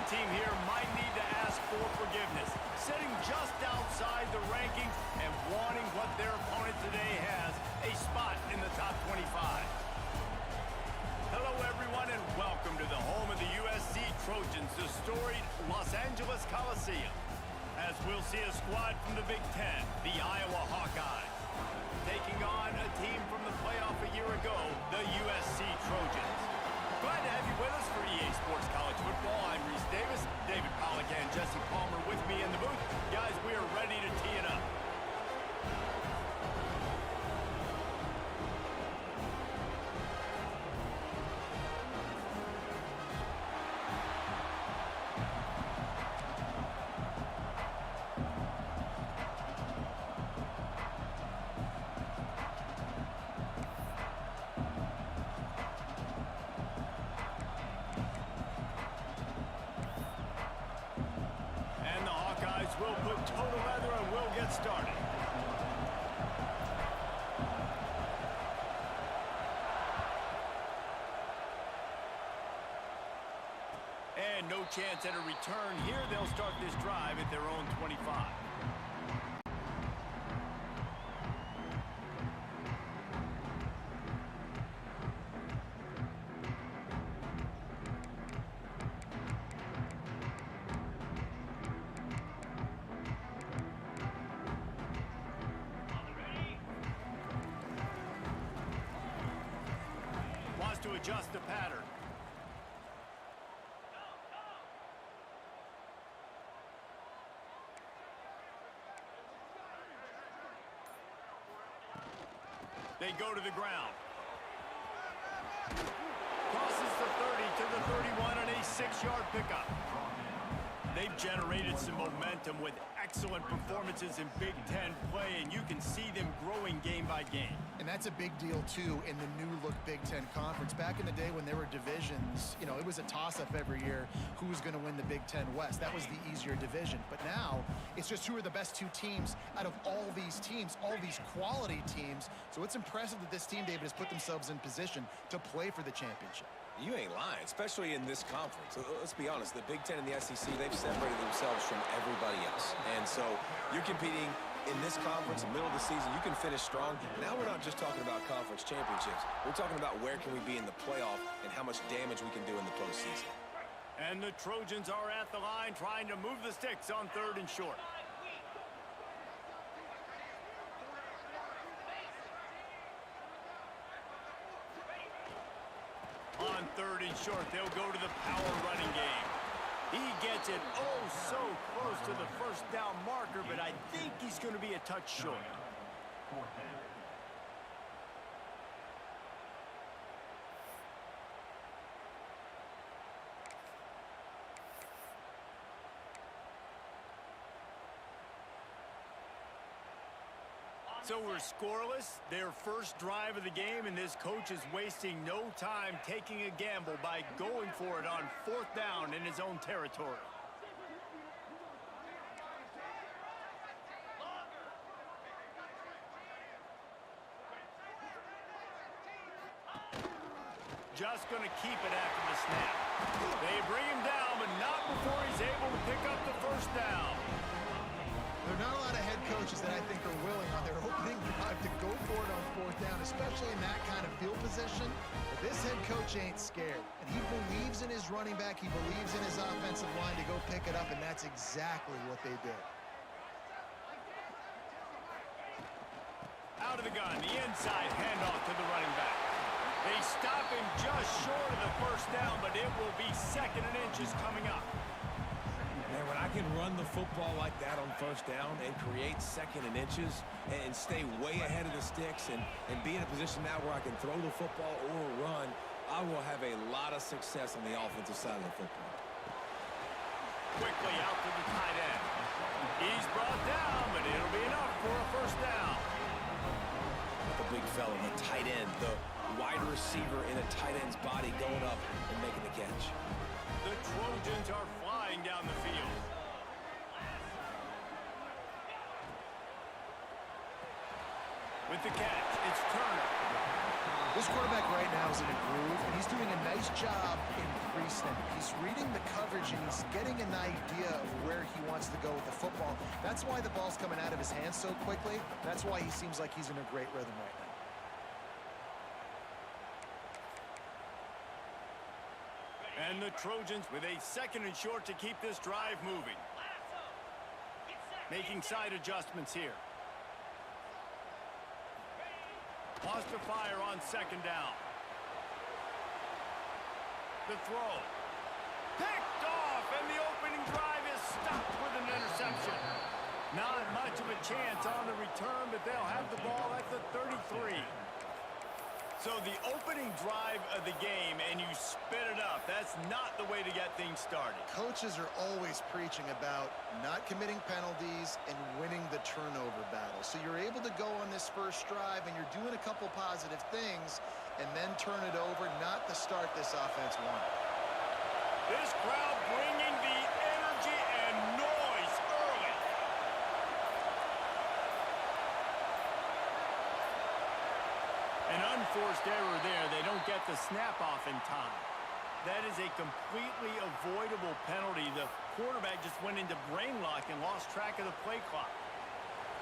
team here might need to ask for forgiveness, sitting just outside the rankings and wanting what their opponent today has, a spot in the top 25. Hello, everyone, and welcome to the home of the USC Trojans, the storied Los Angeles Coliseum. As we'll see a squad from the Big Ten, the Iowa Hawkeyes, taking on a team from the playoff a year ago, the USC Trojans. Glad to have you with us for EA Sports College Football. I'm Reese Davis, David Pollack and Jesse Palmer with me in the booth. Guys, we are ready to tee it up. We'll put total leather and we'll get started. And no chance at a return here. They'll start this drive at their own 25. To adjust the pattern. They go to the ground. Crosses the 30 to the 31 on a 6-yard pickup. They've generated some momentum with excellent performances in Big Ten play, and you can see them growing game by game. And that's a big deal, too, in the new-look Big Ten Conference. Back in the day when there were divisions, you know, it was a toss-up every year who was going to win the Big Ten West. That was the easier division. But now, it's just who are the best two teams out of all these teams, all these quality teams. So it's impressive that this team, David, has put themselves in position to play for the championship. You ain't lying, especially in this conference. Let's be honest, the Big Ten and the SEC, they've separated themselves from everybody else. And so you're competing in this conference, in the middle of the season, you can finish strong. Now we're not just talking about conference championships. We're talking about where can we be in the playoff and how much damage we can do in the postseason. And the Trojans are at the line trying to move the sticks on 3rd and short. On 3rd and short, they'll go to the power running game. He gets it oh so close to the first down marker, but I think he's going to be a touch short. So we're scoreless, their first drive of the game, and this coach is wasting no time taking a gamble by going for it on 4th down in his own territory. Just going to keep it after the snap. They bring him down, but not before he's able to pick up the first down. There are not a lot of head coaches that I think are willing on their opening drive to go for it on 4th down, especially in that kind of field position. But this head coach ain't scared. And he believes in his running back. He believes in his offensive line to go pick it up, and that's exactly what they did. Out of the gun, the inside handoff to the running back. They stop him just short of the first down, but it will be 2nd and inches coming up. Man, when I can run the football like that on 1st down and create 2nd and inches and stay way ahead of the sticks and be in a position now where I can throw the football or run, I will have a lot of success on the offensive side of the football. Quickly out to the tight end. He's brought down, but it'll be enough for a first down. The big fella, the tight end, the wide receiver in a tight end's body going up and making the catch. The Trojans are flying down the field. With the catch, it's Turner. This quarterback right now is in a groove, and he's doing a nice job in pre-snap. He's reading the coverage, and he's getting an idea of where he wants to go with the football. That's why the ball's coming out of his hands so quickly. That's why he seems like he's in a great rhythm right now. And the Trojans with a 2nd and short to keep this drive moving. Making side adjustments here. Lost to fire on 2nd down. The throw. Picked off, and the opening drive is stopped with an interception. Not much of a chance on the return, but they'll have the ball at the 33. So the opening drive of the game, and you spit it up. That's not the way to get things started. Coaches are always preaching about not committing penalties and winning the turnover battle. So you're able to go on this first drive, and you're doing a couple positive things, and then turn it over, not to start this offense one. This crowd bringing the energy and noise early. An unforced error there. They don't get the snap off in time. That is a completely avoidable penalty. The quarterback just went into brain lock and lost track of the play clock.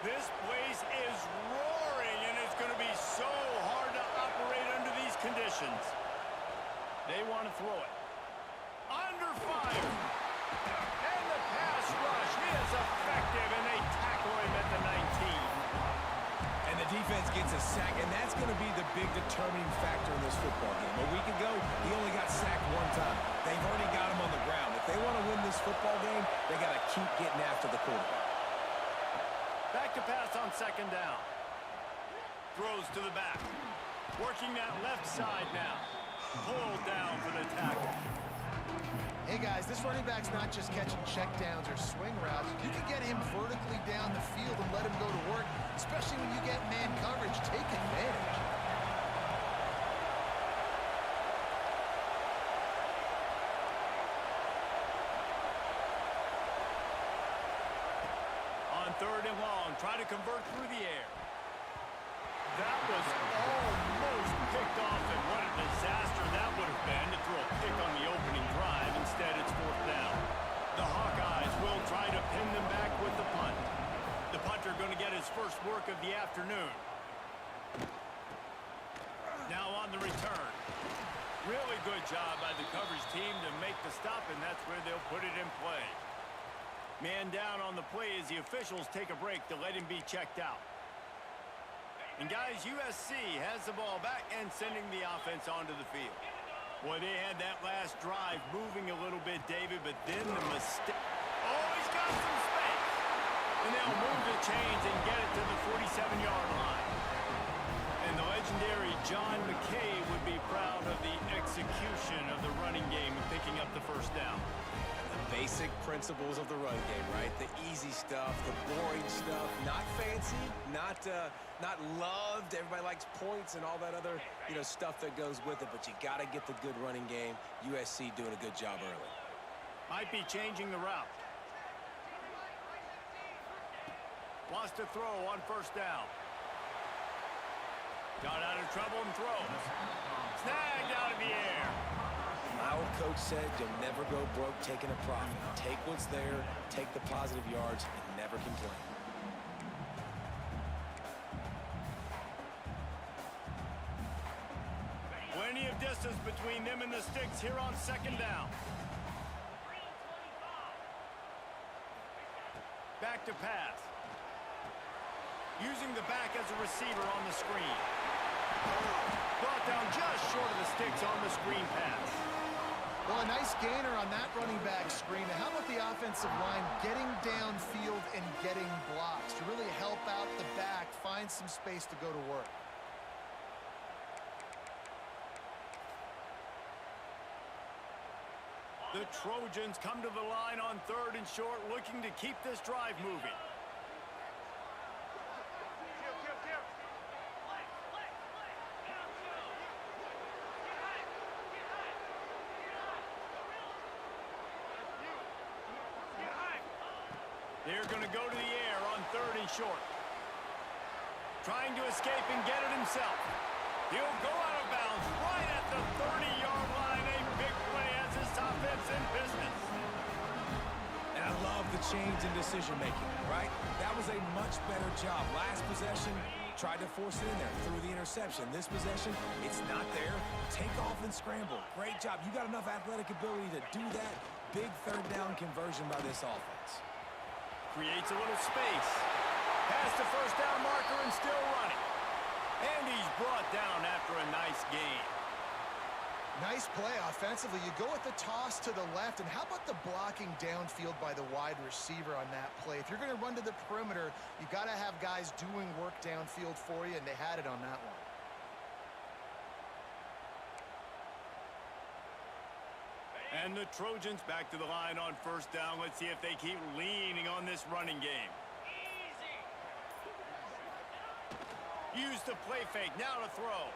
This place is roaring, and it's going to be so hard to operate under these conditions. They want to throw it. Under fire. And the pass rush is effective, and they tackle him at the 19. And the defense gets a sack, and that's going to be the big determining factor in this football game. A week ago, he only got sacked 1 time. They've already got him on the ground. If they want to win this football game, they got to keep getting after the quarterback. Back to pass on 2nd down. Throws to the back. Working that left side now. Pulled down for the tackle. Hey, guys, this running back's not just catching checkdowns or swing routes. You can get him vertically down the field and let him go to work, especially when you get man coverage. Take advantage. On 3rd and long, try to convert through the air. That was almost picked off, and what a disaster that would have been to throw a pick on the opening drive. Instead, it's 4th down. The Hawkeyes will try to pin them back with the punt. The punter going to get his first work of the afternoon. Now on the return. Really good job by the coverage team to make the stop, and that's where they'll put it in play. Man down on the play as the officials take a break to let him be checked out. And guys, USC has the ball back and sending the offense onto the field. Boy, they had that last drive moving a little bit, David, but then the mistake. Oh, he's got some space. And they'll move the chains and get it to the 47-yard line. And the legendary John McKay would be proud of the execution of the running game and picking up the 1st down. Basic principles of the run game, right? The easy stuff, the boring stuff, not fancy, not loved. Everybody likes points and all that other, stuff that goes with it, but you got to get the good running game. USC doing a good job early. Might be changing the route. Wants to throw on 1st down. Got out of trouble and throws. Snagged out of the air. My old coach said you'll never go broke taking a profit. Take what's there, take the positive yards, and never complain. Plenty of distance between them and the sticks here on 2nd down. Back to pass. Using the back as a receiver on the screen. Brought down just short of the sticks on the screen pass. Well, a nice gainer on that running back screen. And how about the offensive line getting downfield and getting blocks to really help out the back, find some space to go to work? The Trojans come to the line on 3rd and short, looking to keep this drive moving. They're going to go to the air on 3rd and short. Trying to escape and get it himself. He'll go out of business. And I love the change in decision-making, right? That was a much better job. Last possession, tried to force it in there through the interception. This possession, it's not there. Take off and scramble. Great job. You got enough athletic ability to do that. Big third down conversion by this offense. Creates a little space. Past the first down marker and still running. And he's brought down after a nice gain. Nice play offensively. You go with the toss to the left, and how about the blocking downfield by the wide receiver on that play? If you're going to run to the perimeter, you got to have guys doing work downfield for you, and they had it on that one. And the Trojans back to the line on first down. Let's see if they keep leaning on this running game. Use the play fake. Now to throw.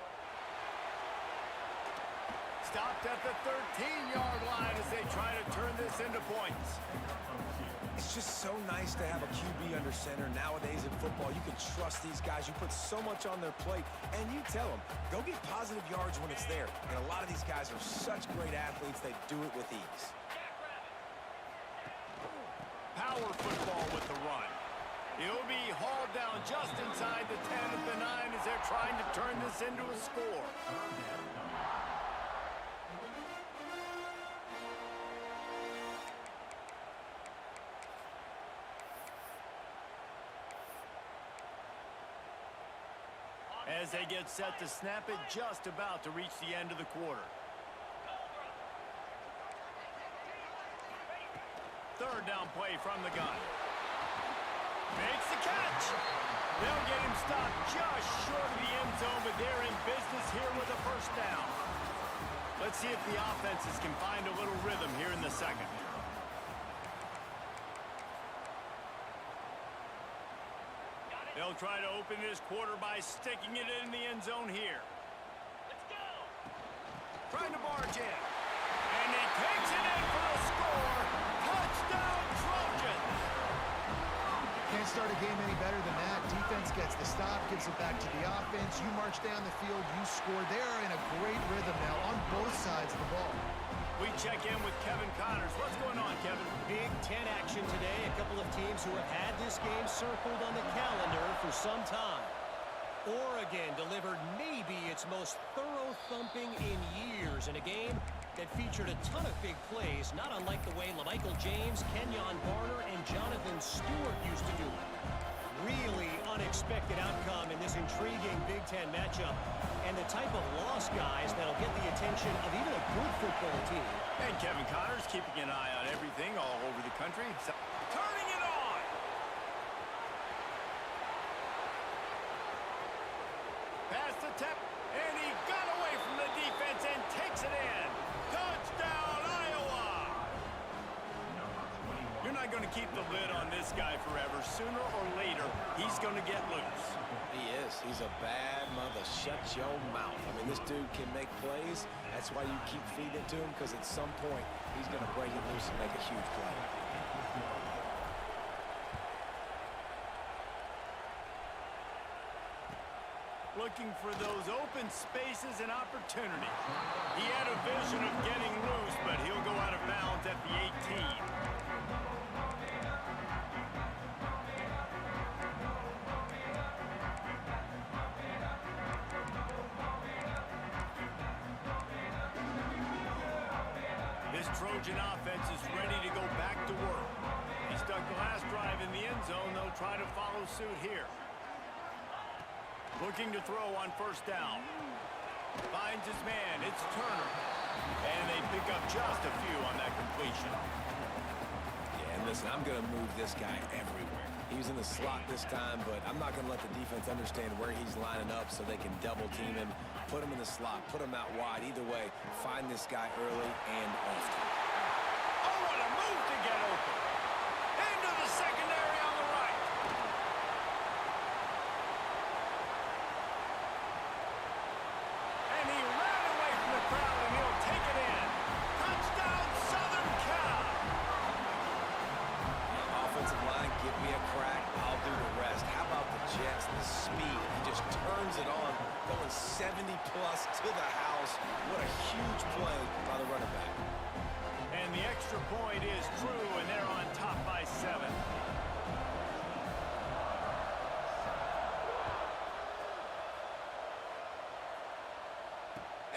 Stopped at the 13-yard line as they try to turn this into points. It's just so nice to have a QB under center. Nowadays in football, you can trust these guys. You put so much on their plate, and you tell them, go get positive yards when it's there. And a lot of these guys are such great athletes, they do it with ease. Power football with the run. He'll be hauled down just inside the 10 at the 9 as they're trying to turn this into a score. As they get set to snap it, just about to reach the end of the quarter. Third down play from the gun. Makes the catch. They'll get him stopped just short of the end zone, but they're in business here with a first down. Let's see if the offenses can find a little rhythm here in the second. They'll try to open this quarter by sticking it in the end zone here. Let's go. Trying to barge in. And he takes it in for a score. Touchdown, Trojans. Can't start a game any better than that. Defense gets the stop, gives it back to the offense. You march down the field, you score. They're in a great rhythm now on both sides of the ball. We check in with Kevin Connors. What's going on, Kevin? Big Ten action today. A couple of teams who have had this game circled on the calendar for some time. Oregon delivered maybe its most thorough thumping in years in a game that featured a ton of big plays, not unlike the way LaMichael James, Kenyon Barner, and Jonathan Stewart used to do it. Really unexpected outcome in this intriguing Big Ten matchup, and the type of loss, guys, that'll get the attention of even a good football team. And Kevin Connors keeping an eye on everything all over the country. So, turning it on! Pass the tap, and he got away from the defense and takes it in. Touchdown, Iowa! You're not going to keep the lid on this guy forever. Sooner or later, he's going to get loose. He is. He's a bad mother. Shut your mouth. I mean, this dude can make plays. That's why you keep feeding it to him, because at some point, he's going to break it loose and make a huge play. Looking for those open spaces and opportunity. He had a vision of getting loose, but he'll go out of bounds at the 18. This Trojan offense is ready to go back to work. He stuck the last drive in the end zone. They'll try to follow suit here. Looking to throw on first down. Finds his man. It's Turner. And they pick up just a few on that completion. Yeah, and listen, I'm going to move this guy everywhere. He was in the slot this time, but I'm not going to let the defense understand where he's lining up so they can double team him, put him in the slot, put him out wide. Either way, find this guy early and often. Oh, what a move to get open. Into the secondary on the right. And he ran away from the crowd, and he'll take it in. Touchdown, Southern Cal. Offensive line, give me a crack, I'll do the rest. How about the Jets, the speed? He just turns it on, going 70-plus to the house. What a huge play by the running back. And And the extra point is true, and they're on top by 7.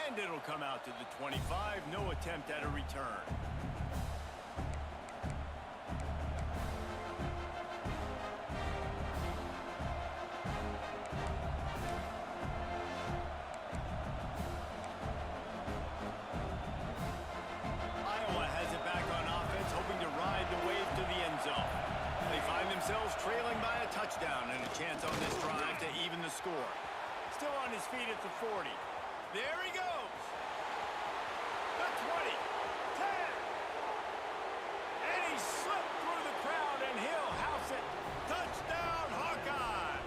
And it'll come out to the 25. No attempt at a return. Iowa has it back on offense, hoping to ride the wave to the end zone. They find themselves trailing by a touchdown and a chance on this drive to even the score. Still on his feet at the 40. There he goes. The 20, 10. And he slipped through the crowd, and he'll house it. Touchdown, Hawkeye.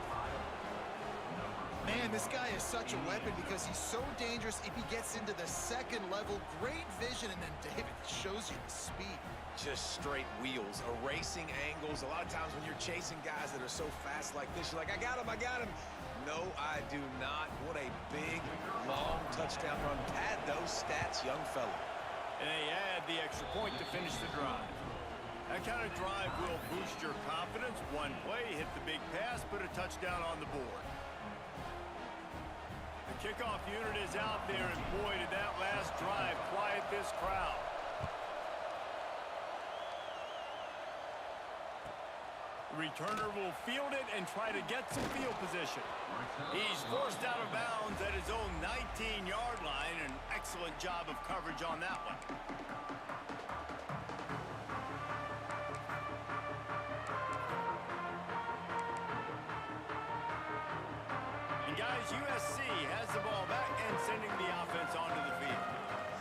Man, this guy is such a weapon because he's so dangerous if he gets into the second level. Great vision, and then David shows you the speed. Just straight wheels, erasing angles. A lot of times when you're chasing guys that are so fast like this, you're like, I got him, I got him. No, I do not. What a big, long touchdown run. Pad those stats, young fella. And they add the extra point to finish the drive. That kind of drive will boost your confidence. One play, hit the big pass, put a touchdown on the board. The kickoff unit is out there, and boy, did that last drive quiet this crowd. The returner will field it and try to get some field position. He's forced out of bounds at his own 19-yard line. An excellent job of coverage on that one. And guys, USC has the ball back and sending the offense onto the field.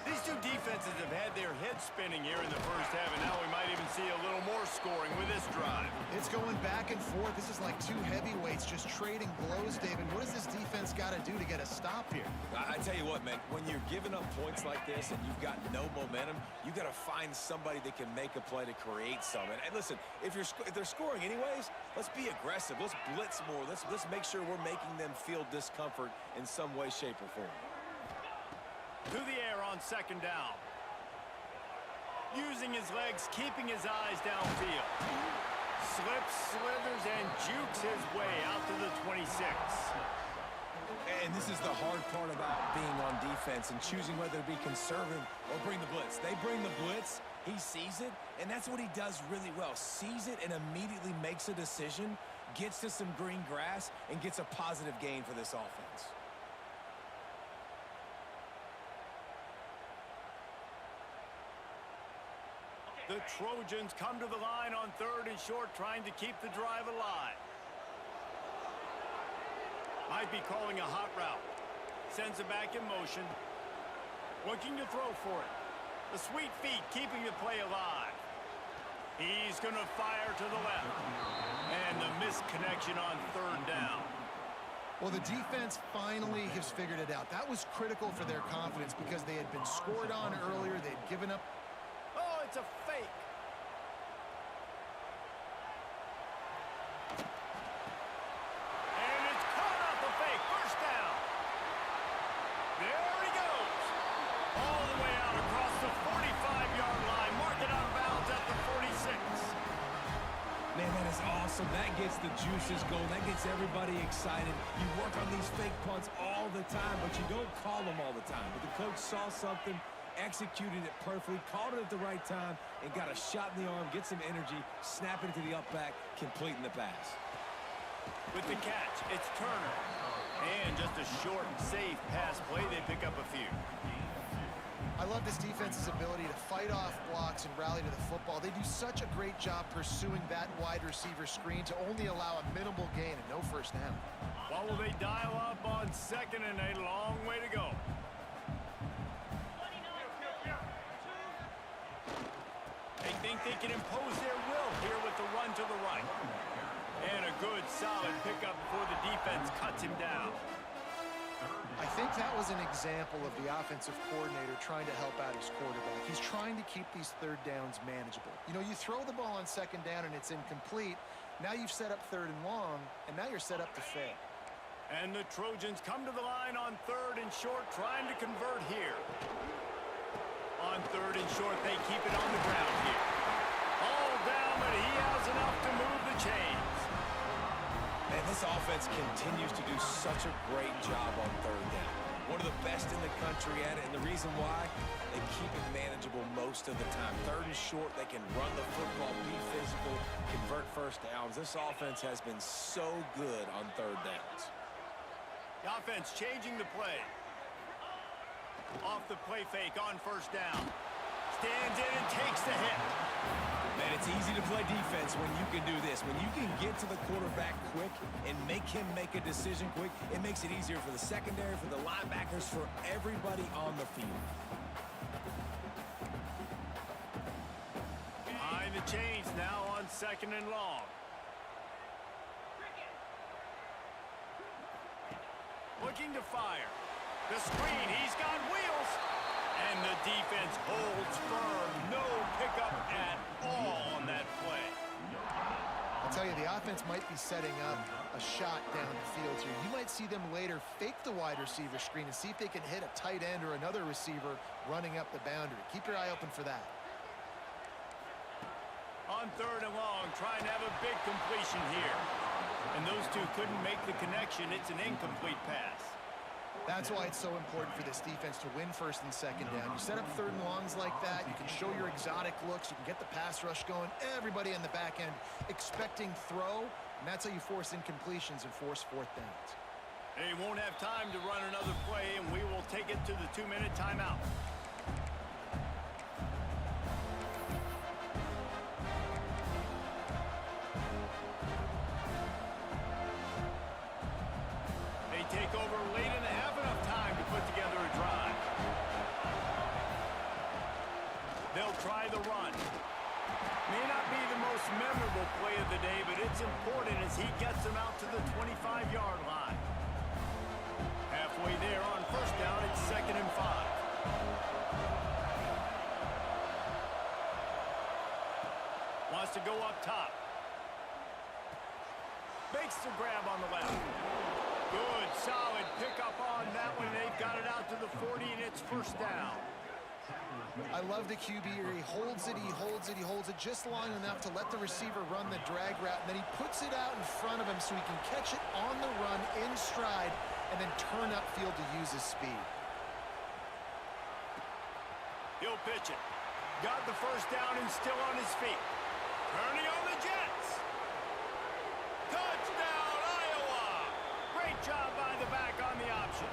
These two defenses have had their heads spinning here in the first half, and now we might even see a little more scoring with this drive. It's going back and forth. This is like two heavyweights just trading blows, David. What does this defense got to do to get a stop here? I tell you what, man, when you're giving up points like this and you've got no momentum, you got to find somebody that can make a play to create some. And listen, if they're scoring anyways, let's be aggressive. Let's blitz more. Let's make sure we're making them feel discomfort in some way, shape, or form. To the air on second down. Using his legs, keeping his eyes downfield. Slips, slithers, and jukes his way out to the 26. And this is the hard part about being on defense and choosing whether to be conservative or bring the blitz. They bring the blitz, he sees it, and that's what he does really well. Sees it and immediately makes a decision, gets to some green grass, and gets a positive gain for this offense. The Trojans come to the line on third and short, trying to keep the drive alive. Might be calling a hot route. Sends it back in motion. Looking to throw for it. The sweet feet keeping the play alive. He's going to fire to the left. And the missed connection on third down. Well, the defense finally has figured it out. That was critical for their confidence because they had been scored on earlier. They'd given up. Oh, it's a fake. And it's caught off the fake. First down. There he goes. All the way out across the 45-yard line. Mark it out of bounds at the 46. Man, that is awesome. That gets the juices going. That gets everybody excited. You work on these fake punts all the time, but you don't call them all the time. But the coach saw something, executed it perfectly, called it at the right time, and got a shot in the arm, get some energy, snap it to the up back, completing the pass. With the catch, it's Turner. And just a short, safe pass play, they pick up a few. I love this defense's ability to fight off blocks and rally to the football. They do such a great job pursuing that wide receiver screen to only allow a minimal gain and no first down. Well, will they dial up on second and a long way to go? They think they can impose their will here with the run to the right. And a good, solid pickup before the defense cuts him down. I think that was an example of the offensive coordinator trying to help out his quarterback. He's trying to keep these third downs manageable. You know, you throw the ball on second down and it's incomplete. Now you've set up third and long, and now you're set up to fail. And the Trojans come to the line on third and short, trying to convert here. On third and short, they keep it on the ground here. All down, but he has enough to move the chains. Man, this offense continues to do such a great job on third down. One of the best in the country at it, and the reason why, they keep it manageable most of the time. Third and short, they can run the football, be physical, convert first downs. This offense has been so good on third downs. The offense changing the play. Off the play fake on first down. Stands in and takes the hit. Man, it's easy to play defense when you can do this. When you can get to the quarterback quick and make him make a decision quick, it makes it easier for the secondary, for the linebackers, for everybody on the field. Behind the chains now on second and long. Looking to fire. The screen, he's got wheels. And the defense holds firm. No pickup at all on that play. I'll tell you, the offense might be setting up a shot down the field here. You might see them later fake the wide receiver screen and see if they can hit a tight end or another receiver running up the boundary. Keep your eye open for that. On third and long, trying to have a big completion here. And those two couldn't make the connection. It's an incomplete pass. That's why it's so important for this defense to win first and second down. You set up third and longs like that, you can show your exotic looks, you can get the pass rush going, everybody in the back end expecting throw, and that's how you force incompletions and force fourth downs. They won't have time to run another play, and we will take it to the 2-minute timeout. Take over late and have enough time to put together a drive. They'll try the run. May not be the most memorable play of the day, but it's important as he gets them out to the 25-yard line. Halfway there on first down, it's 2nd and 5. Wants to go up top. Makes the grab on the left. Good, solid pickup on that one. They've got it out to the 40, and it's first down. I love the QB here. He holds it, he holds it, he holds it just long enough to let the receiver run the drag route, and then he puts it out in front of him so he can catch it on the run in stride and then turn upfield to use his speed. He'll pitch it. Got the first down and still on his feet. Turning on the Jets. Touchdown, Iowa! Great job by the back on the option.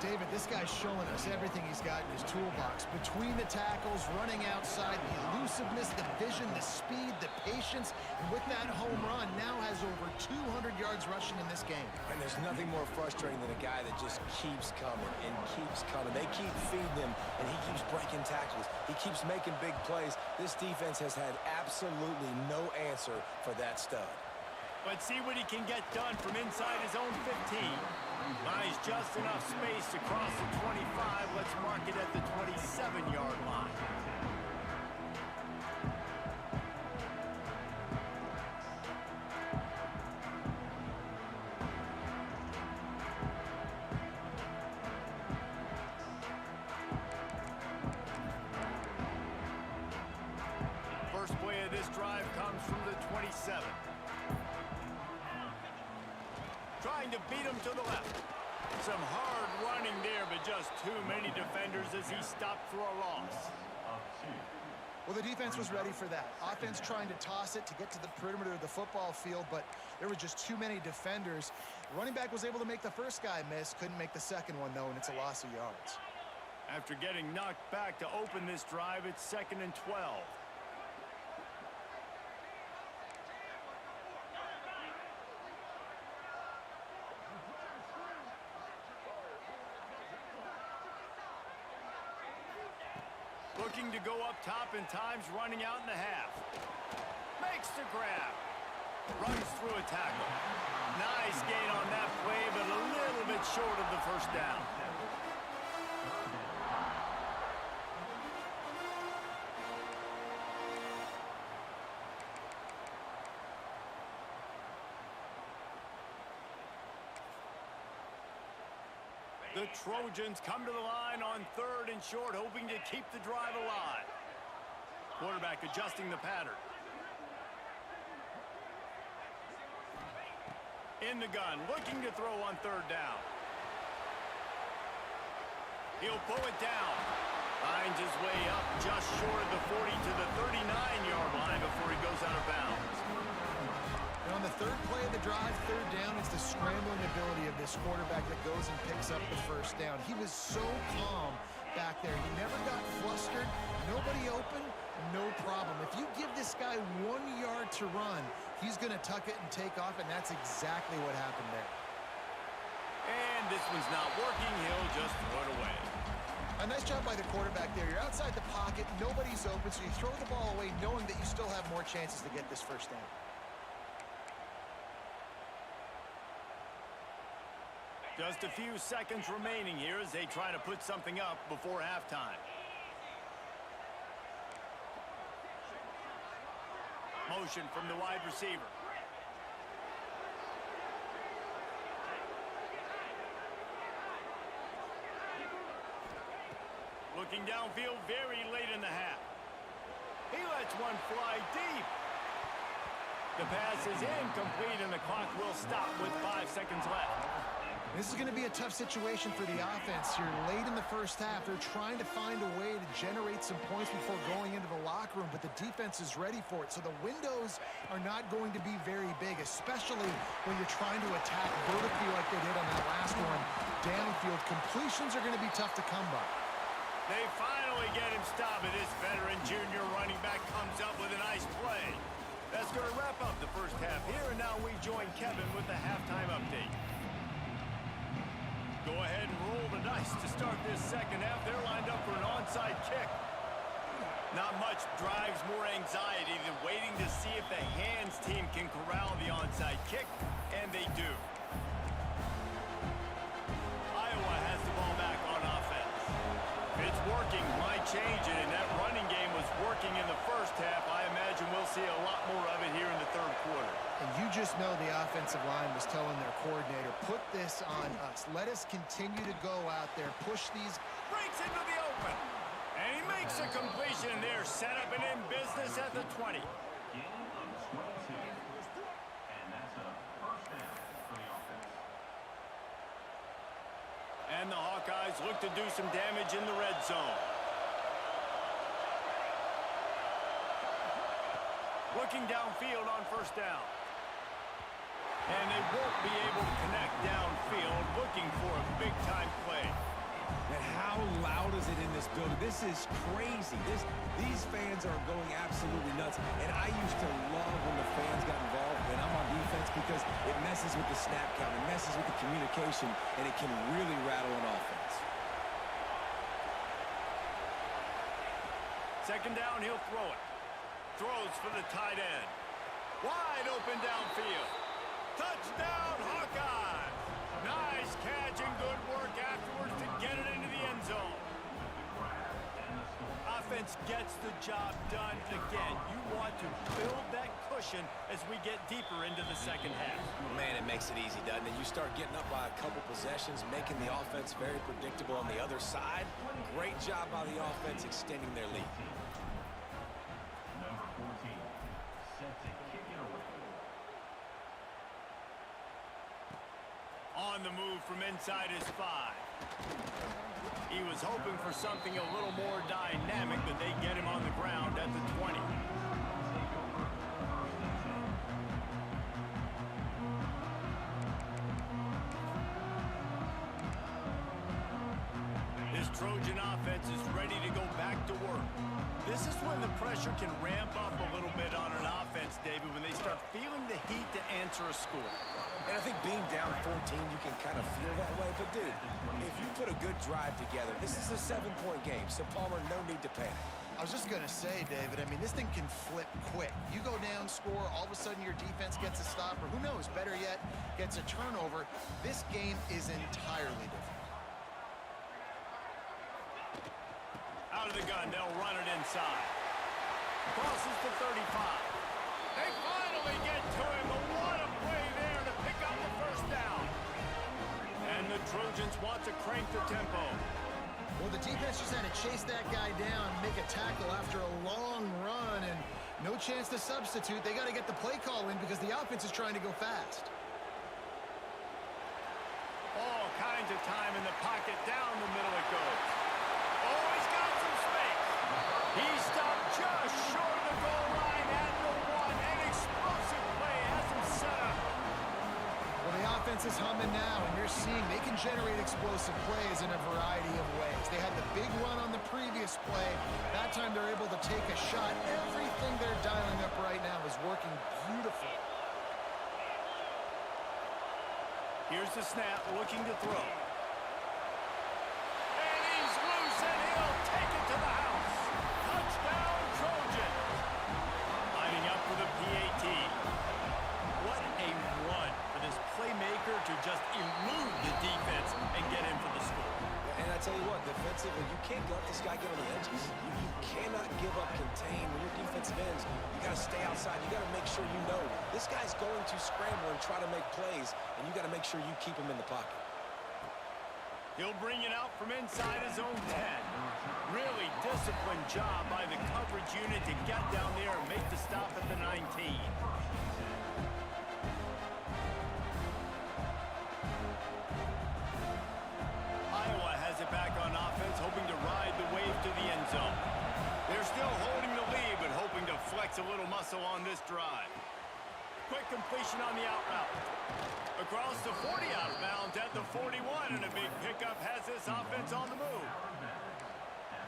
David, this guy's showing us everything he's got in his toolbox. Between the tackles, running outside, the elusiveness, the vision, the speed, the patience, and with that home run, now has over 200 yards rushing in this game. And there's nothing more frustrating than a guy that just keeps coming and keeps coming. They keep feeding him, and he keeps breaking tackles. He keeps making big plays. This defense has had absolutely no answer for that stud. Let's see what he can get done from inside his own 15. Buys just enough space to cross the 25. Let's mark it at the 27-yard line. First play of this drive comes from the 27. Trying to beat him to the left. Some hard running there, but just too many defenders as he stopped for a loss. Well, the defense was ready for that. Offense trying to toss it to get to the perimeter of the football field, but there were just too many defenders. The running back was able to make the first guy miss, couldn't make the second one, though, and it's a loss of yards. After getting knocked back to open this drive, it's 2nd and 12. Looking to go up top, and time's running out in the half. Makes the grab. Runs through a tackle. Nice gain on that play, but a little bit short of the first down. The Trojans come to the line on 3rd and short, hoping to keep the drive alive. Quarterback adjusting the pattern. In the gun, looking to throw on 3rd down. He'll pull it down. Finds his way up just short of the 40 to the 39-yard line before he goes out of bounds. And on the 3rd play of the drive, 3rd down, it's the scrambling ability of this quarterback that goes and picks up the 1st down. He was so calm back there. He never got flustered. Nobody open, no problem. If you give this guy 1 yard to run, he's going to tuck it and take off, and that's exactly what happened there. And this one's not working. He'll just throw it away. A nice job by the quarterback there. You're outside the pocket, nobody's open, so you throw the ball away knowing that you still have more chances to get this 1st down. Just a few seconds remaining here as they try to put something up before halftime. Motion from the wide receiver. Looking downfield very late in the half. He lets one fly deep. The pass is incomplete and the clock will stop with 5 seconds left. This is going to be a tough situation for the offense here. Late in the 1st half, they're trying to find a way to generate some points before going into the locker room, but the defense is ready for it. So the windows are not going to be very big, especially when you're trying to attack vertically like they did on that last one. Downfield completions are going to be tough to come by. They finally get him stopped, and this veteran junior running back comes up with a nice play. That's going to wrap up the 1st half here, and now we join Kevin with the halftime update. Go ahead and roll the dice to start this 2nd half. They're lined up for an onside kick. Not much drives more anxiety than waiting to see if the hands team can corral the onside kick, and they do. Iowa has the ball back on offense. It's working, might change it, and that running game was working in the 1st half. I imagine we'll see a lot more of it here in the 3rd quarter. And you just know the offensive line was telling their coordinator, put this on us. Let us continue to go out there, push these. Breaks into the open. And he makes a completion there. Set up and in business at the 20. And the Hawkeyes look to do some damage in the red zone. Looking downfield on 1st down. And they won't be able to connect downfield, looking for a big-time play. And how loud is it in this building? This is crazy. These fans are going absolutely nuts. And I used to love when the fans got involved when I'm on defense because it messes with the snap count, it messes with the communication, and it can really rattle an offense. 2nd down, he'll throw it. Throws for the tight end. Wide open downfield. Touchdown, Hawkeyes! Nice catch and good work afterwards to get it into the end zone. Offense gets the job done again. You want to build that cushion as we get deeper into the 2nd half. Man, it makes it easy, doesn't it? You start getting up by a couple possessions, making the offense very predictable on the other side. Great job by the offense extending their lead. On the move from inside his 5. He was hoping for something a little more dynamic, but they get him on the ground at the 20. This Trojan offense is ready to go back to work. This is when the pressure can ramp up a little bit on an offense, David, when they start feeling the heat to answer a score. And I think being down 14, you can kind of feel that way. But, dude, if you put a good drive together, this is a 7-point game. So, Palmer, no need to panic. I was just going to say, David, I mean, this thing can flip quick. You go down, score, all of a sudden your defense gets a stop, or who knows, better yet, gets a turnover. This game is entirely different. Out of the gun, they'll run it inside. Crosses the 35. They finally get to him, but what a play there to pick up the 1st down. And the Trojans want to crank the tempo. Well, the defense just had to chase that guy down, make a tackle after a long run, and no chance to substitute. They got to get the play call in because the offense is trying to go fast. All kinds of time in the pocket. Down the middle it goes. Oh, he's got some space. He stopped just short of the goal line at the one. An explosive play has him set up. Well, the offense is humming now, and you're seeing they can generate explosive plays in a variety of ways. They had the big run on the previous play. That time they're able to take a shot. Everything they're dialing up right now is working beautifully. Here's the snap, looking to throw. And he's loose, and he'll take it to the house. Touchdown, Trojan. Lining up for the PAT. What a run for this playmaker to just elude the defense and get in for the score. And I tell you what, defensively, you can't let this guy get on the edges. You cannot give up contain. When your defensive ends, you got to stay outside. You got to make sure you know this guy's going to scramble and try to make plays, and you got to make sure you keep him in the pocket. He'll bring it out from inside his own 10. Really disciplined job by the coverage unit to get down there and make the stop at the 19. Iowa has it back on offense, hoping to ride the wave to the end zone. They're still holding the lead, but hoping to flex a little muscle on this drive. Quick completion on the out route. Across the 40 out of bounds at the 41, and a big pickup has this offense on the move.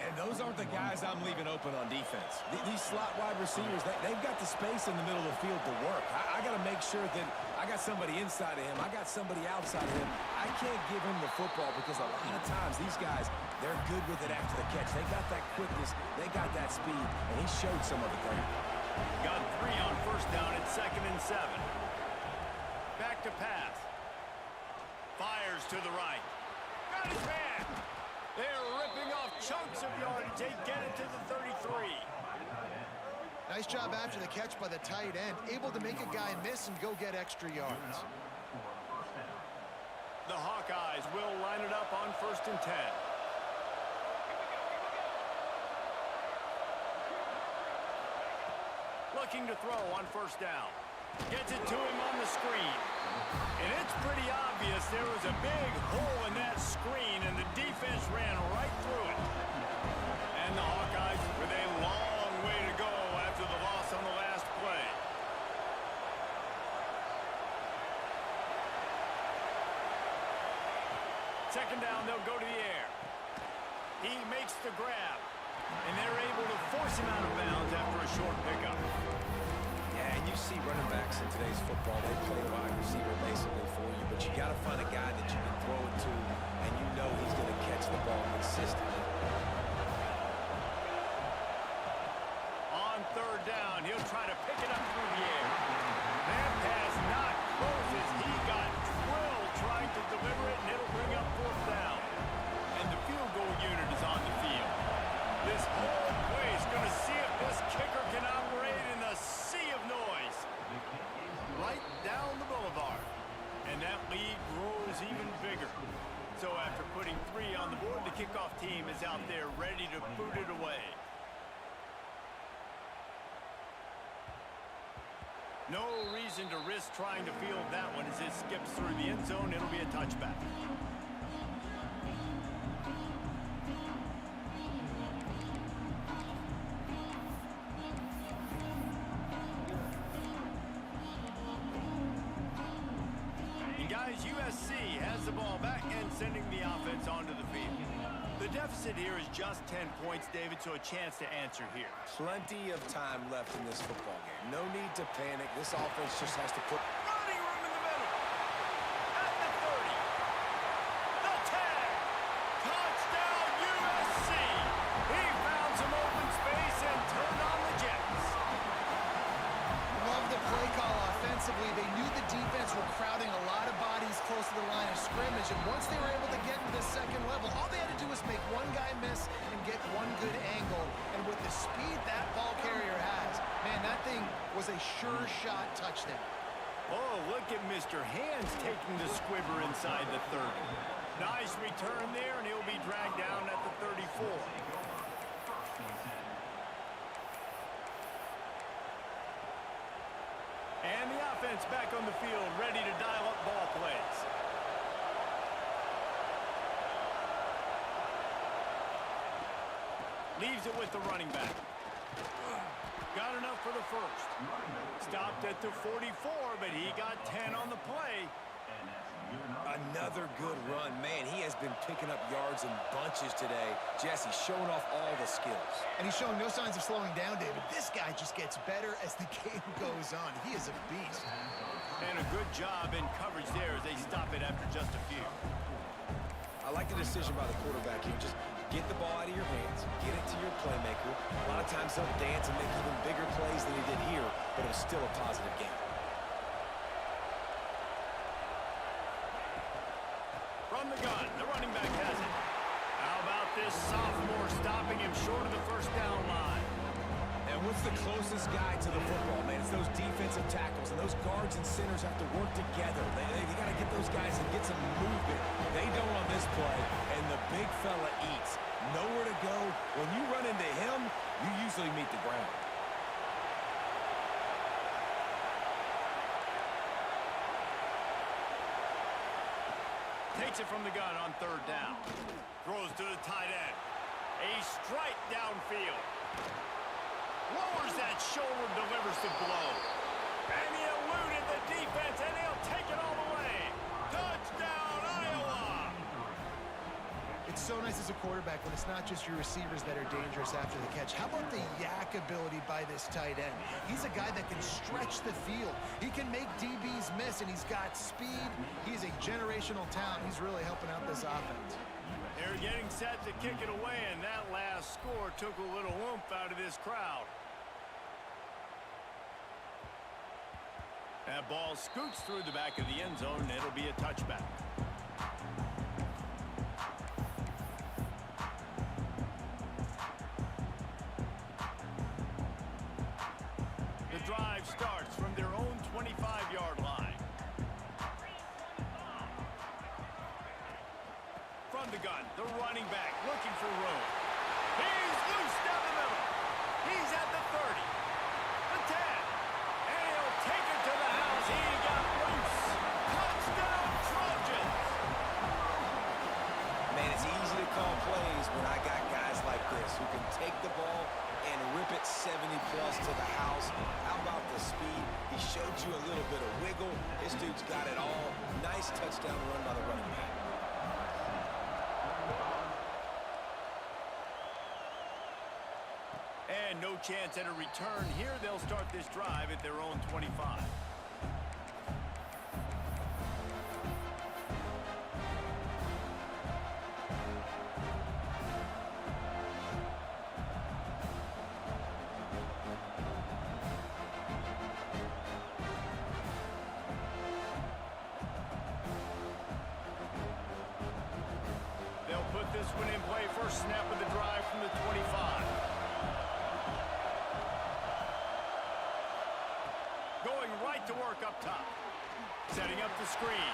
And those aren't the guys I'm leaving open on defense. These slot wide receivers, they've got the space in the middle of the field to work. I got to make sure that I got somebody inside of him. I got somebody outside of him. I can't give him the football because a lot of times these guys, they're good with it after the catch. They got that quickness. They got that speed, and he showed some of it there. Got 3 on first down at 2nd and 7. Back to pass. Fires to the right. Got his man. They're ripping off chunks of yardage. They get it to the 33. Nice job after the catch by the tight end. Able to make a guy miss and go get extra yards. The Hawkeyes will line it up on 1st and 10. Looking to throw on 1st down. Gets it to him on the screen. And it's pretty obvious there was a big hole in that screen, and the defense ran right through it. And the Hawkeyes with a long way to go after the loss on the last play. Second down, they'll go to the air. He makes the grab, and they're able to force him out of bounds after a short pickup. Yeah, and you see running backs in today's football, they play a wide receiver basically for you, but you got to find a guy that you can throw it to, and you know he's going to catch the ball consistently. On 3rd down, he'll try to pick it up through the air. That pass not close as he got drilled trying to deliver it, and it'll bring up 4th down. And the field goal unit is on the field. This whole play is going to see if this kicker can operate in the sea of noise. Right down the boulevard. And that lead grows even bigger. So after putting 3 on the board, the kickoff team is out there ready to boot it away. No reason to risk trying to field that one as it skips through the end zone. It'll be a touchback. And guys, USC has the ball back and sending the offense onto the field. The deficit here is just 10 points, David, so a chance to answer here. Plenty of time left in this football game. No need to panic. This offense just has to put... Running room in the middle. At the 30. The 10. Touchdown, USC. He found some open space and turned on the Jets. Love the play call offensively. They knew the defense were crowding a lot of bodies close to the line of scrimmage, and once they were able to get into the second level, all they had to do was make one guy miss and get one good angle. And with the speed that ball carrier has, man, that thing was a sure shot touchdown. Oh, look at Mr. Hands taking the squibber inside the 30. Nice return there, and he'll be dragged down at the 34. And the offense back on the field, ready to dial up ball plays. Leaves it with the running back. Got enough for the first. Stopped at the 44, but he got 10 on the play. Another good run. Man, he has been picking up yards in bunches today. Jesse showing off all the skills. And he's showing no signs of slowing down, David. This guy just gets better as the game goes on. He is a beast. And a good job in coverage there as they stop it after just a few. I like the decision by the quarterback here. Just get the ball out of your hands, get it to your playmaker. A lot of times he'll dance and make even bigger plays than he did here, but it was still a positive game. From the gun, the running back has it. How about this sophomore stopping him short of the first down line? And what's the closest guy to the football, man? It's those defensive tackles, and those guards and centers have to work together. They got to get those guys and get some movement. They don't on this play, and the big fella eats. Nowhere to go. When you run into him, you usually meet the ground. Takes it from the gun on third down. Throws to the tight end. A strike downfield. Lowers that shoulder, delivers the blow. And he eluded the defense, and he'll take it all the way. Touchdown, Iowa! It's so nice as a quarterback when it's not just your receivers that are dangerous after the catch. How about the yak ability by this tight end? He's a guy that can stretch the field. He can make DBs miss, and he's got speed. He's a generational talent. He's really helping out this offense. They're getting set to kick it away, and that last score took a little oomph out of this crowd. That ball scoots through the back of the end zone, and it'll be a touchback. The drive starts from their own 25-yard line. From the gun, the running back looking for room. He's loose down the middle. He's at the 30, the 10, and he'll take it to the house. He got loose. Touchdown, Trojans. Man, it's easy to call plays when I got guys like this who can take the ball and rip it 70-plus to the house. How about the speed? He showed you a little bit of wiggle. This dude's got it all. Nice touchdown run by the running back. And no chance at a return here. They'll start this drive at their own 25. They'll put this one in play. First snap of the drive from the 25. Going right to work up top. Setting up the screen.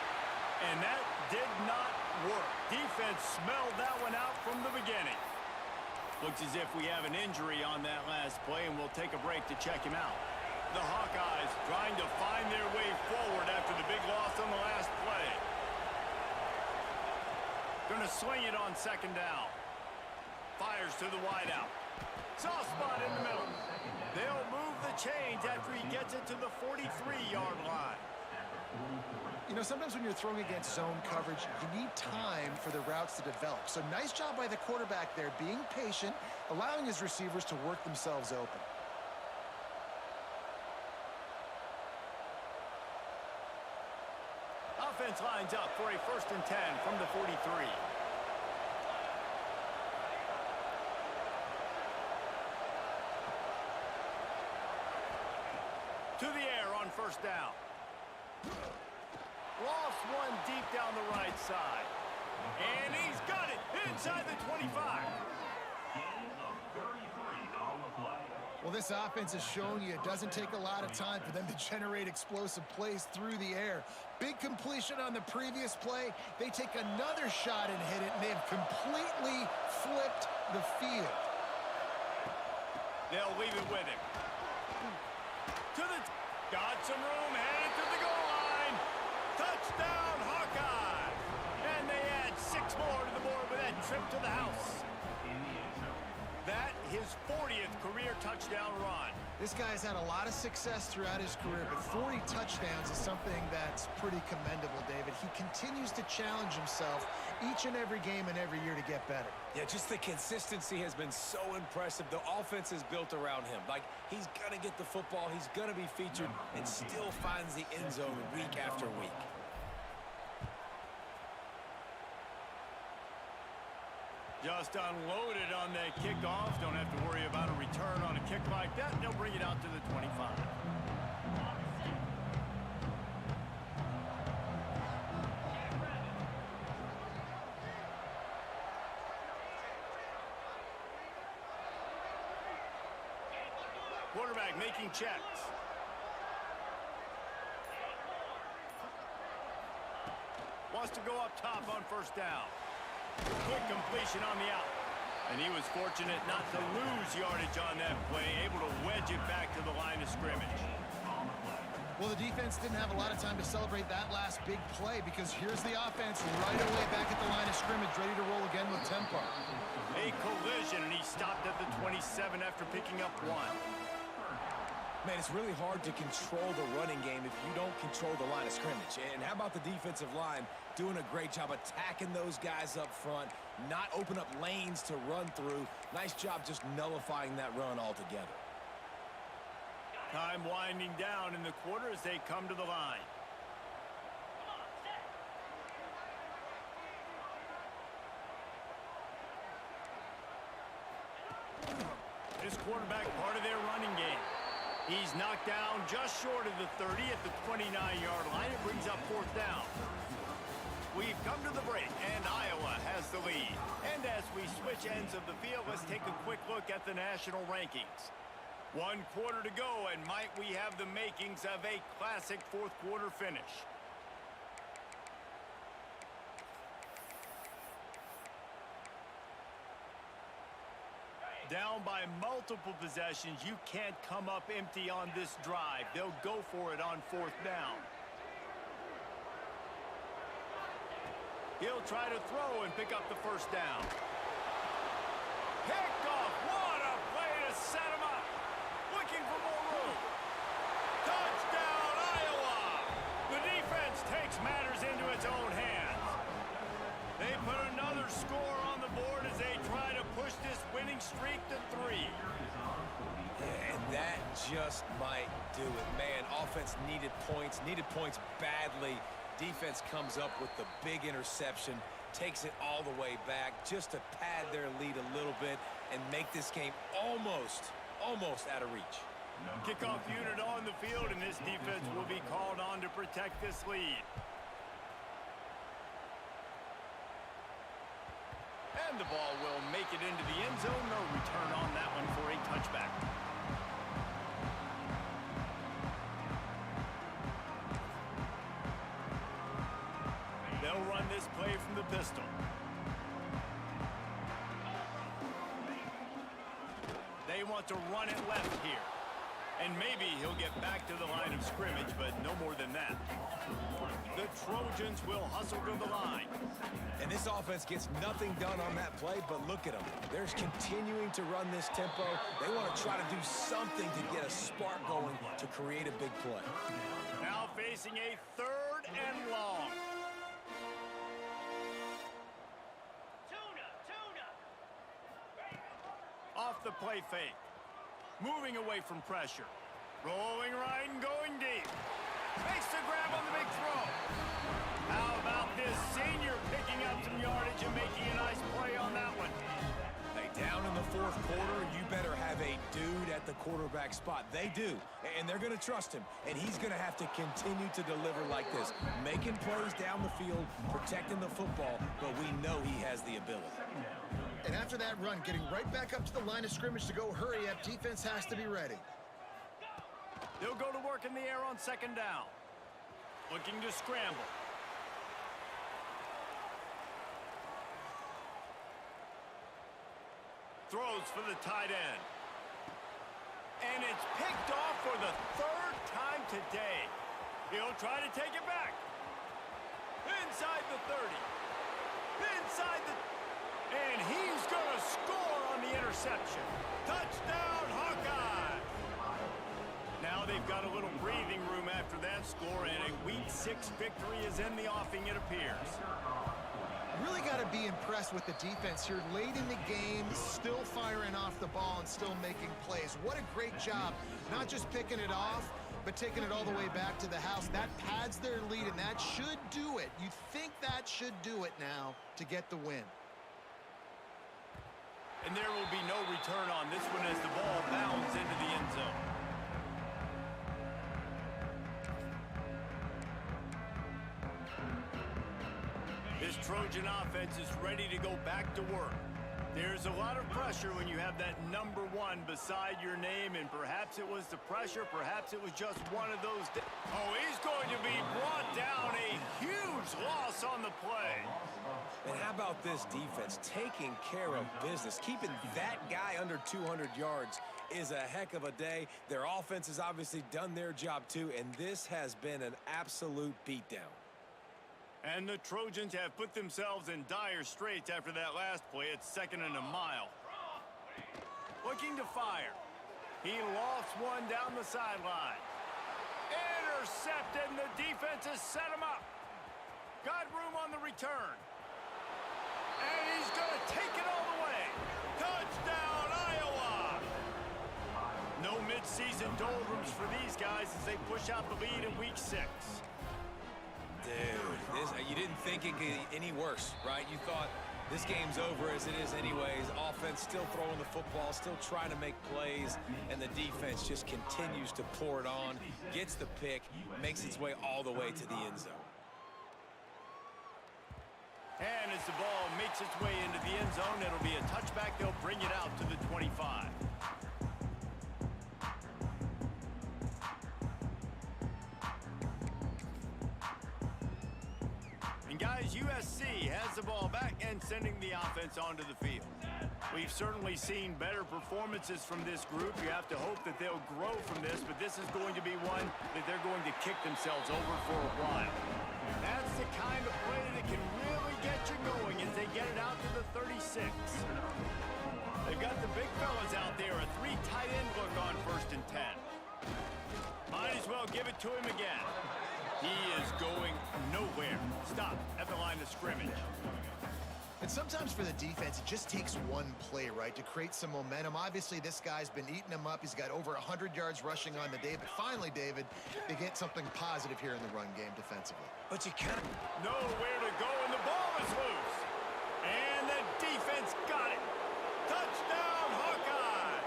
And that did not work. Defense smelled that one out from the beginning. Looks as if we have an injury on that last play, and we'll take a break to check him out. The Hawkeyes trying to find their way forward after the big loss on the last play. Gonna swing it on second down. Fires to the wideout. Soft spot in the middle. They'll move the chains after he gets it to the 43-yard line. You know, sometimes when you're throwing against zone coverage, you need time for the routes to develop. So nice job by the quarterback there, being patient, allowing his receivers to work themselves open. Offense lines up for a 1st and 10 from the 43. To the air on first down. Lost one deep down the right side. And he's got it inside the 25. Gain of 33 on the play. Well, this offense is showing you it doesn't take a lot of time for them to generate explosive plays through the air. Big completion on the previous play. They take another shot and hit it, and they have completely flipped the field. They'll leave it with him. Got some room, headed to the goal line. Touchdown, Hawkeye! And they add 6 more to the board with that trip to the house. That, his 40th career touchdown run. This guy's had a lot of success throughout his career, but 40 touchdowns is something that's pretty commendable, David. He continues to challenge himself each and every game and every year to get better. Yeah, just the consistency has been so impressive. The offense is built around him. Like, he's going to get the football, he's going to be featured, and still finds the end zone week after week. Just unloaded on that kickoff. Don't have to worry about a return on a kick like that. They'll bring it out to the 25. Quarterback making checks. Wants to go up top on first down. Quick completion on the out. And he was fortunate not to lose yardage on that play, able to wedge it back to the line of scrimmage. Well, the defense didn't have a lot of time to celebrate that last big play because here's the offense right away back at the line of scrimmage, ready to roll again with tempo. A collision, and he stopped at the 27 after picking up 1. Man, it's really hard to control the running game if you don't control the line of scrimmage. And how about the defensive line doing a great job attacking those guys up front, not open up lanes to run through. Nice job just nullifying that run altogether. Time winding down in the quarter as they come to the line. This quarterback part of their running game. He's knocked down just short of the 30 at the 29-yard line. It brings up 4th down. We've come to the break, and Iowa has the lead. And as we switch ends of the field, let's take a quick look at the national rankings. 1 quarter to go, and might we have the makings of a classic 4th quarter finish. Down by multiple possessions, you can't come up empty on this drive. They'll go for it on 4th down. He'll try to throw and pick up the first down. Picked off. What a play to set him up. Looking for more room. Touchdown, Iowa! The defense takes matters into its own hands. They put another score on the board as they try to push this winning streak to 3. And that just might do it. Man, offense needed points badly. Defense comes up with the big interception, takes it all the way back just to pad their lead a little bit and make this game almost out of reach. Kickoff unit on the field, and this defense will be called on to protect this lead. And the ball will make it into the end zone. No return on that one for a touchback. They'll run this play from the pistol. They want to run it left here. And maybe he'll get back to the line of scrimmage, but no more than that. The Trojans will hustle to the line. And this offense gets nothing done on that play, but look at them. They're continuing to run this tempo. They want to try to do something to get a spark going to create a big play. Now facing a 3rd and long. Off the play fake. Moving away from pressure. Rolling right and going deep. Makes the grab on the big throw. How about this senior picking up some yardage and making a nice play on that one? Hey, down in the 4th quarter, you better have a dude at the quarterback spot. They do, and they're going to trust him, and he's going to have to continue to deliver like this, making plays down the field, protecting the football, but we know he has the ability. And after that run, getting right back up to the line of scrimmage to go hurry up, defense has to be ready. They'll go to work in the air on second down. Looking to scramble. Throws for the tight end. And it's picked off for the third time today. He'll try to take it back. Inside the 30. Inside the... And he's going to score on the interception. Touchdown, Hawkeye! Now they've got a little breathing room after that score, and a Week 6 victory is in the offing, it appears. Really got to be impressed with the defense here. Late in the game, still firing off the ball and still making plays. What a great job, not just picking it off, but taking it all the way back to the house. That pads their lead, and that should do it. You think that should do it now to get the win. And there will be no return on this one as the ball bounds into the end zone. This Trojan offense is ready to go back to work. There's a lot of pressure when you have that number 1 beside your name, and perhaps it was the pressure, perhaps it was just one of those. Oh, he's going to be brought down. A huge loss on the play. And how about this defense taking care of business? Keeping that guy under 200 yards is a heck of a day. Their offense has obviously done their job too, and this has been an absolute beatdown. And the Trojans have put themselves in dire straits after that last play. It's 2nd and a mile. Looking to fire. He lofts one down the sideline. Intercepted, and the defense has set him up. Got room on the return. And he's going to take it all the way. Touchdown, Iowa! No midseason doldrums for these guys as they push out the lead in Week 6. Dude, you didn't think it could get any worse, right? You thought this game's over as it is anyways. Offense still throwing the football, still trying to make plays, and the defense just continues to pour it on, gets the pick, makes its way all the way to the end zone. And as the ball makes its way into the end zone, it'll be a touchback. They'll bring it out to the 25. Guys, USC has the ball back and sending the offense onto the field. We've certainly seen better performances from this group. You have to hope that they'll grow from this, but this is going to be one that they're going to kick themselves over for a while. That's the kind of play that can really get you going as they get it out to the 36. They've got the big fellas out there, a 3 tight end look on 1st and 10. Might as well give it to him again. He is going nowhere. Stop at the line of scrimmage. And sometimes for the defense, it just takes one play, right, to create some momentum. Obviously, this guy's been eating him up. He's got over 100 yards rushing on the day. But finally, David, they get something positive here in the run game defensively. But you can't know where to go, and the ball is loose. And the defense got it. Touchdown, Hawkeyes.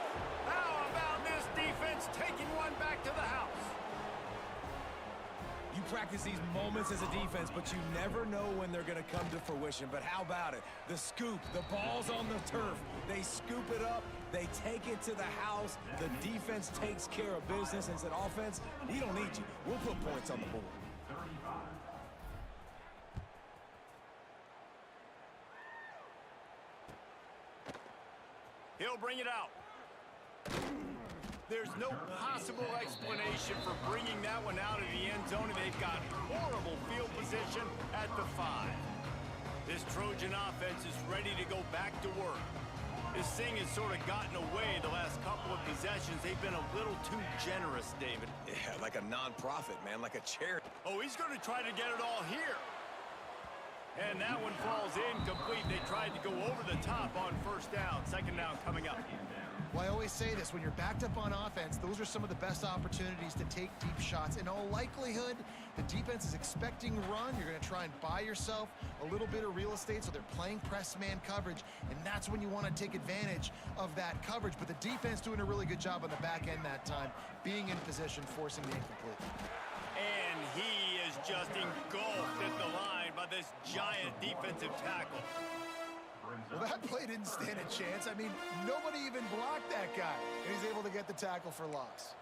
How about this defense taking one back to the house? You practice these moments as a defense, but you never know when they're going to come to fruition. But how about it? The scoop, the ball's on the turf. They scoop it up. They take it to the house. The defense takes care of business and said, offense, we don't need you. We'll put points on the board. He'll bring it out. There's no possible explanation for bringing that one out of the end zone, and they've got horrible field position at the 5. This Trojan offense is ready to go back to work. This thing has sort of gotten away the last couple of possessions. They've been a little too generous, David. Yeah, like a non-profit, man, like a charity. Oh, he's going to try to get it all here. And that one falls incomplete. They tried to go over the top on 1st down. 2nd down coming up. Well, I always say this, when you're backed up on offense, those are some of the best opportunities to take deep shots. In all likelihood, the defense is expecting run. You're going to try and buy yourself a little bit of real estate, so they're playing press man coverage, and that's when you want to take advantage of that coverage. But the defense doing a really good job on the back end that time, being in position, forcing the incomplete. And he is just engulfed at the line by this giant defensive tackle. Well, that play didn't stand a chance. I mean, nobody even blocked that guy. And he's able to get the tackle for loss.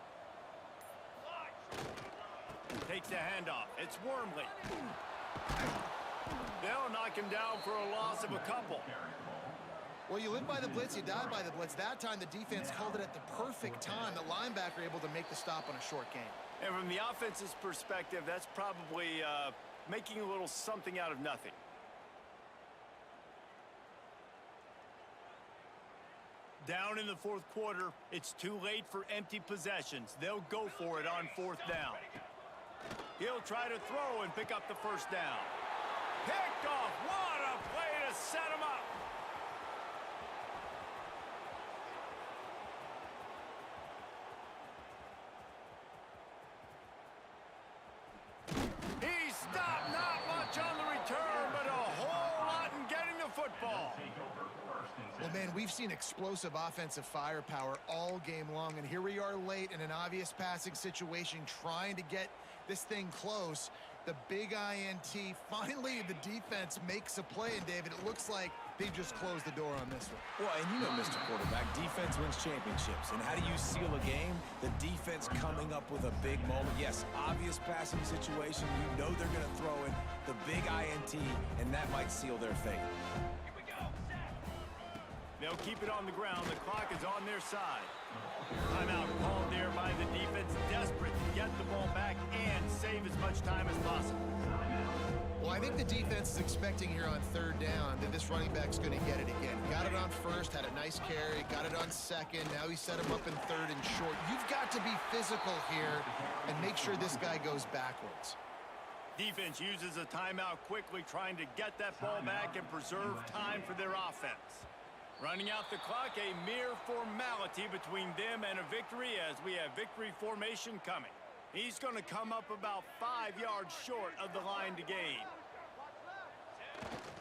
Takes the handoff. It's Wormley. They'll knock him down for a loss of a couple. Well, you live by the blitz, you die by the blitz. That time, the defense called it at the perfect time. The linebacker able to make the stop on a short gain. And from the offense's perspective, that's probably making a little something out of nothing. Down in the fourth quarter, it's too late for empty possessions. They'll go for it on fourth down. He'll try to throw and pick up the first down. Picked off. What a play to set him up. He stopped, not much on the return, but a whole lot in getting the football. Well, man, we've seen explosive offensive firepower all game long, and here we are late in an obvious passing situation trying to get this thing close. The big INT, finally the defense makes a play, and David, it looks like they just closed the door on this one. Well, and you know, Mr. Quarterback, defense wins championships. And how do you seal a game? The defense coming up with a big moment. Yes, obvious passing situation. You know they're going to throw in the big INT, and that might seal their fate. They'll keep it on the ground. The clock is on their side. Timeout called there by the defense, desperate to get the ball back and save as much time as possible. Well, I think the defense is expecting here on third down that this running back's going to get it again. Got it on first, had a nice carry, got it on second. Now he set him up in third and short. You've got to be physical here and make sure this guy goes backwards. Defense uses a timeout quickly, trying to get that ball back and preserve time for their offense. Running out the clock, a mere formality between them and a victory as we have victory formation coming. He's going to come up about 5 yards short of the line to gain.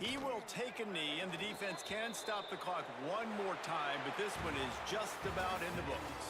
He will take a knee, and the defense can stop the clock one more time, but this one is just about in the books.